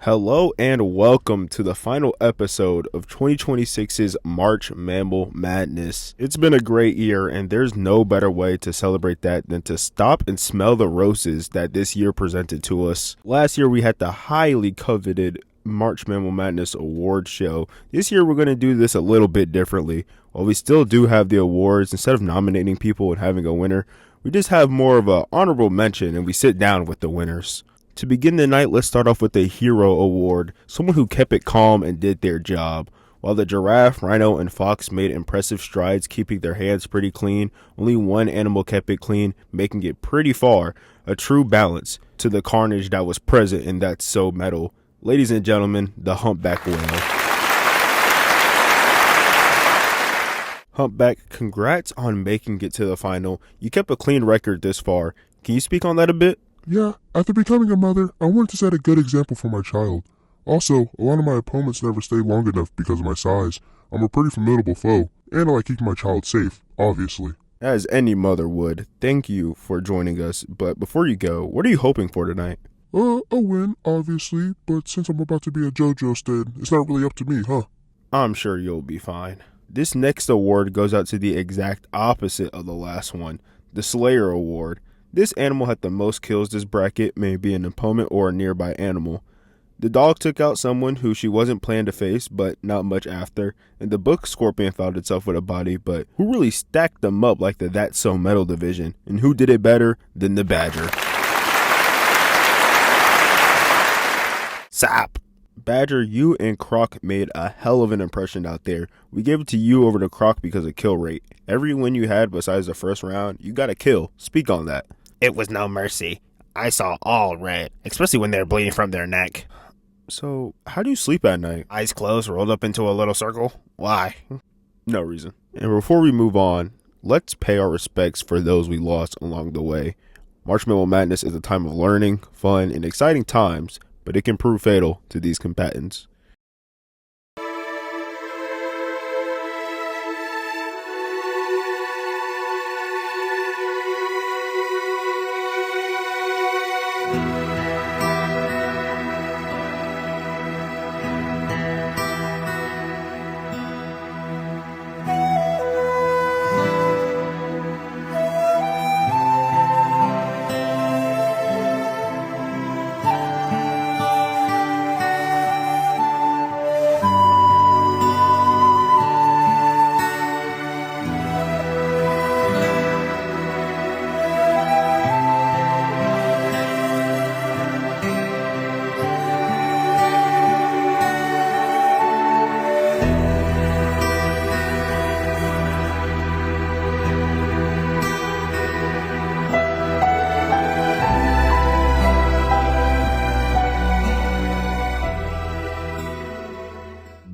Hello and welcome to the final episode of 2026's March Mammal Madness. It's been a great year and there's no better way to celebrate that than to stop and smell the roses that this year presented to us. Last year we had the highly coveted March Mammal Madness award show. This year we're going to do this a little bit differently. While we still do have the awards, instead of nominating people and having a winner, we just have more of an honorable mention and we sit down with the winners. To begin the night, let's start off with the Hero Award, someone who kept it calm and did their job. While the giraffe, rhino, and fox made impressive strides keeping their hands pretty clean, only one animal kept it clean, making it pretty far, a true balance to the carnage that was present in that so metal. Ladies and gentlemen, the humpback whale. Humpback, congrats on making it to the final. You kept a clean record this far. Can you speak on that a bit? Yeah, after becoming a mother, I wanted to set a good example for my child. Also, a lot of my opponents never stayed long enough because of my size. I'm a pretty formidable foe, and I like keeping my child safe, obviously. As any mother would. Thank you for joining us, but before you go, what are you hoping for tonight? A win, obviously, but since I'm about to be a JoJo stud, it's not really up to me, huh? I'm sure you'll be fine. This next award goes out to the exact opposite of the last one, the Slayer Award. This animal had the most kills this bracket, may be an opponent or a nearby animal. The dog took out someone who she wasn't planned to face, but not much after. In the book, Scorpion found itself with a body, but who really stacked them up like the That's So Metal division? And who did it better than the Badger? Sap! Badger, you and Croc made a hell of an impression out there. We gave it to you over to Croc because of kill rate. Every win you had besides the first round, you got a kill. Speak on that. It was no mercy. I saw all red, especially when they were bleeding from their neck. So, how do you sleep at night? Eyes closed, rolled up into a little circle. Why? No reason. And before we move on, let's pay our respects for those we lost along the way. March Mammal Madness is a time of learning, fun, and exciting times, but it can prove fatal to these combatants.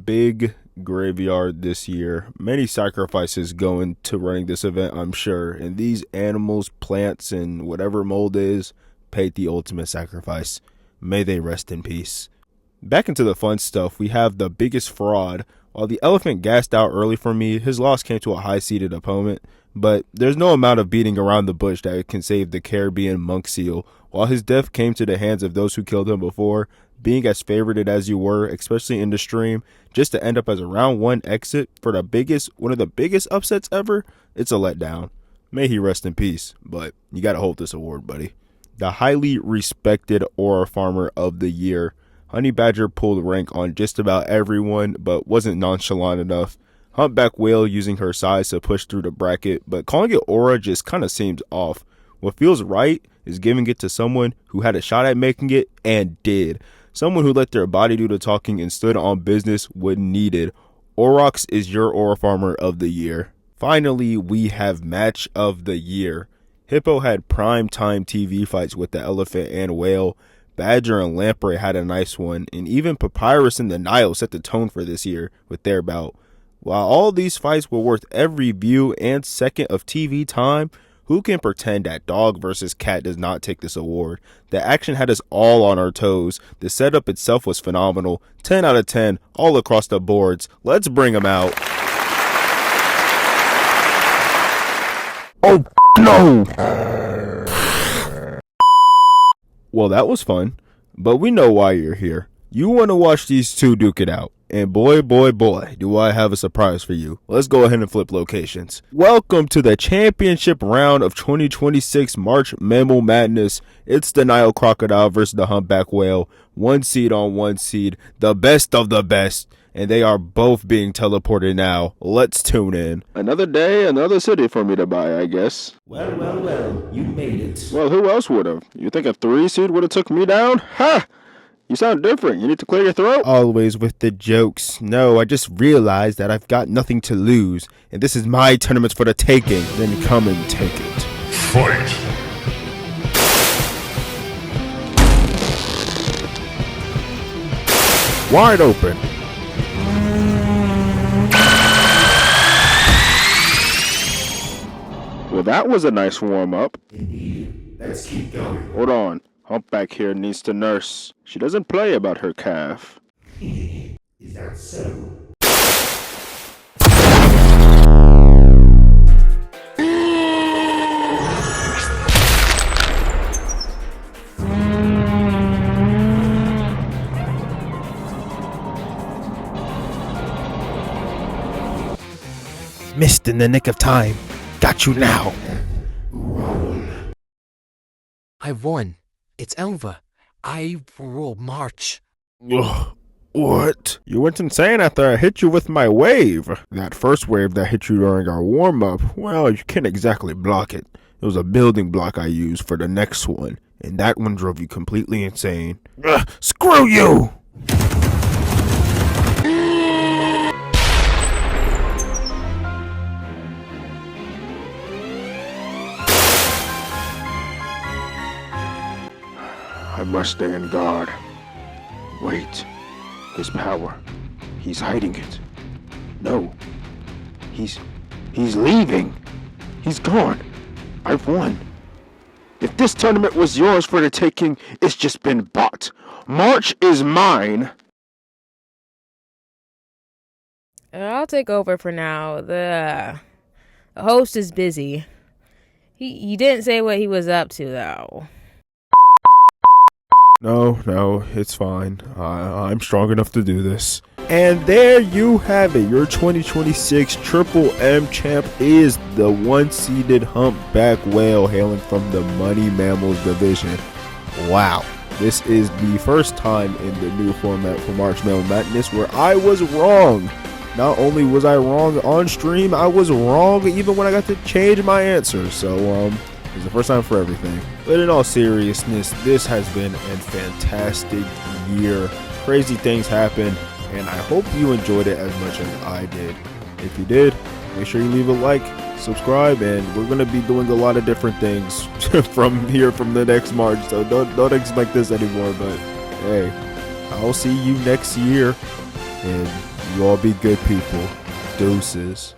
Big graveyard this year. Many sacrifices go into running this event, I'm sure. And these animals, plants, and whatever mold is, paid the ultimate sacrifice. May they rest in peace. Back into the fun stuff, we have the biggest fraud. While the elephant gassed out early for me, his loss came to a high-seeded opponent. But there's no amount of beating around the bush that can save the Caribbean monk seal. While his death came to the hands of those who killed him before, being as favorited as you were, especially in the stream, just to end up as a round one exit for one of the biggest upsets ever, it's a letdown. May he rest in peace, but you gotta hold this award, buddy. The highly respected Aura Farmer of the Year. Honey Badger pulled rank on just about everyone, but wasn't nonchalant enough. Humpback Whale using her size to push through the bracket, but calling it Aura just kinda seems off. What feels right is giving it to someone who had a shot at making it and did. Someone who let their body do the talking and stood on business when needed. Aurochs is your Aura Farmer of the Year. Finally, we have Match of the Year. Hippo had prime time TV fights with the elephant and whale. Badger and Lamprey had a nice one, and even Papyrus and the Nile set the tone for this year with their bout. While all these fights were worth every view and second of TV time, who can pretend that dog versus cat does not take this award? The action had us all on our toes. The setup itself was phenomenal. 10 out of 10 all across the boards. Let's bring them out. Oh, no! Well, that was fun, but we know why you're here. You want to watch these two duke it out. And boy, boy, boy, do I have a surprise for you. Let's go ahead and flip locations. Welcome to the championship round of 2026 March Mammal Madness. It's the Nile Crocodile versus the Humpback Whale. 1 seed on 1 seed. The best of the best. And they are both being teleported now. Let's tune in. Another day, another city for me to buy, I guess. Well, you made it. Well, who else would have? You think a 3 seed would have took me down? Ha! You sound different. You need to clear your throat? Always with the jokes. No, I just realized that I've got nothing to lose, and this is my tournament for the taking. Then come and take it. Fight! Wide open. Well, that was a nice warm-up. Indeed. Let's keep going. Hold on. Humpback here needs to nurse. She doesn't play about her calf. Is that so? Missed in the nick of time. Got you now. I won. It's over. I will march. Ugh. What? You went insane after I hit you with my wave. That first wave that hit you during our warm-up, well, you can't exactly block it. It was a building block I used for the next one, and that one drove you completely insane. Ugh, screw you! I must stay in guard. Wait. His power. He's hiding it. No. He's leaving. He's gone. I've won. If this tournament was yours for the taking, it's just been bought. March is mine. I'll take over for now. The host is busy. He didn't say what he was up to, though. No, it's fine. I'm strong enough to do this. And there you have it. Your 2026 Triple M champ is the 1-seeded Humpback Whale hailing from the Money Mammals division. Wow. This is the first time in the new format for March Mammal Madness where I was wrong. Not only was I wrong on stream, I was wrong even when I got to change my answer. So, it's the first time for everything. But in all seriousness, this has been a fantastic year. Crazy things happen, and I hope you enjoyed it as much as I did. If you did, make sure you leave a like, subscribe, and we're going to be doing a lot of different things from the next March. So don't expect this anymore, but hey, I'll see you next year, and you all be good people. Deuces.